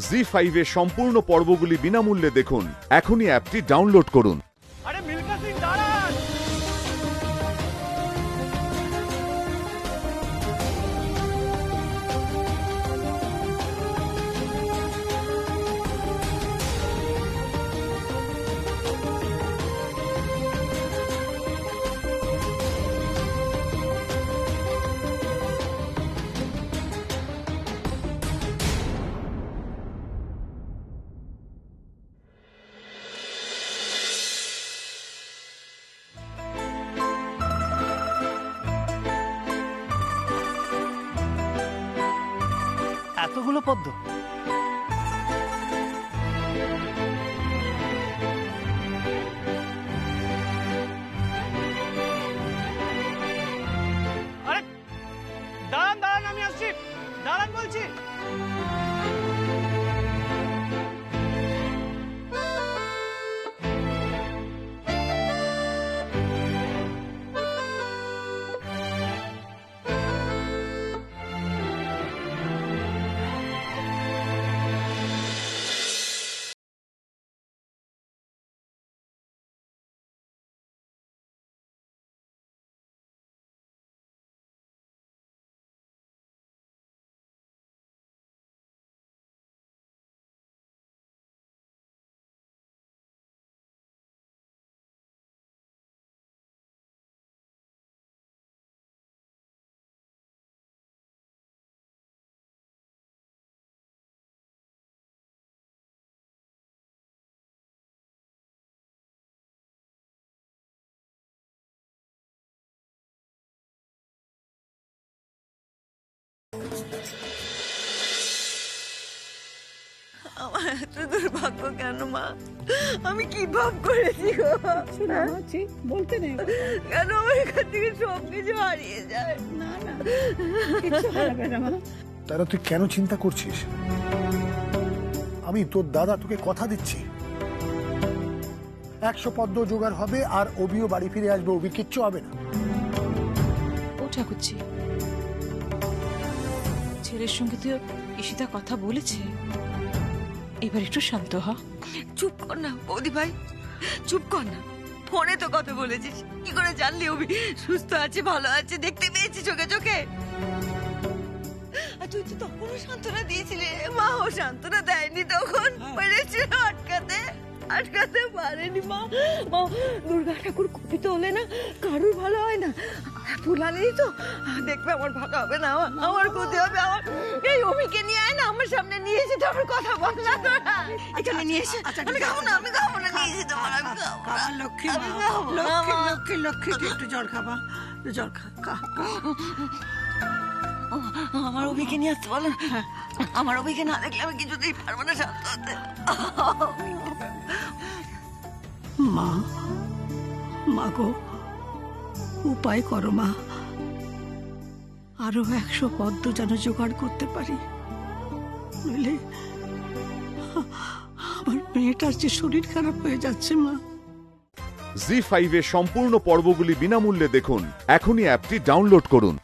জি5 এর সম্পূর্ণ পর্বগুলি বিনামূল্যে দেখুন। এখনই অ্যাপটি ডাউনলোড করুন। আরে মিল্কা সিং দাঁড়ান। এতগুলো পদ্ম? আরে দাঁড়ান দাঁড়ান, আমি আসছি, দাঁড়ান বলছি। আমার এত দুর্ভাগ্য কেন মা? আমি কি পাপ করেছি গো? বলতে নেই, কেন আমার এখান থেকে সব কিছু হারিয়ে যায়? না না কিচ্ছু হারাবে না মা। তারা তুই কেন চিন্তা করছিস? আমি তোর দাদা তোকে কথা দিচ্ছি, 100 পদ্ম জোগাড় হবে আর অবিও বাড়ি ফিরে আসবে। অবি কিচ্ছু হবে না। ও ঠাকুরজি, ছেলের সঙ্গে তো ঈশিতা কথা বলেছে, এবার একটু শান্ত হ। চুপ কর না বৌদি ভাই, চুপ কর না। ফোনে তো কথা বলেছিস, কি করে জানলি অভি সুস্থ আছে, ভালো আছে? দেখতে পেয়েছি চোখে চোখে। আর তুই তো তখনও সান্ত্বনা দিয়েছিলি, মা ও সান্ত্বনা দেয়নি তখন? পেরেছিল আটকাতে, আটকাতে পারেনি মা। মা, দুর্গা ঠাকুর কুপিত হলে না কারুর ভালো হয় না। ফুল আনেনি তো, দেখবে আমার ভালো হবে না, আমার ক্ষতি হবে। আমার এই অভিকে নিয়ে আয় না আমার সামনে, নিয়ে এসে তো আমার কথা বল না তোরা। এখানে নিয়ে এসে, আমি খাবো না, আমি খাবো না, নিয়ে এসে তোমার আমি খাবো না। আমার লক্ষ্মী মা, আমি খাবো না, লক্ষ্মী মা। লক্ষ্মী লক্ষ্মী, তুই একটু জল খাবা, একটু জল খা খা খা। আমার অভিকে নিয়ে আসতে বলো। আমার অভিকে না দেখলে আমি কিছুতেই পারবো না শান্ত হতে। মা, মা গো, উপায় করো মা, আরো 100 পদ্ম যেন জোগাড় করতে পারি, নইলে আমার মেয়েটার যে শরীর খারাপ হয়ে যাচ্ছে মা। জি5 এর সম্পূর্ণ পর্বগুলি বিনামূল্যে দেখুন। এখনই অ্যাপটি ডাউনলোড করুন।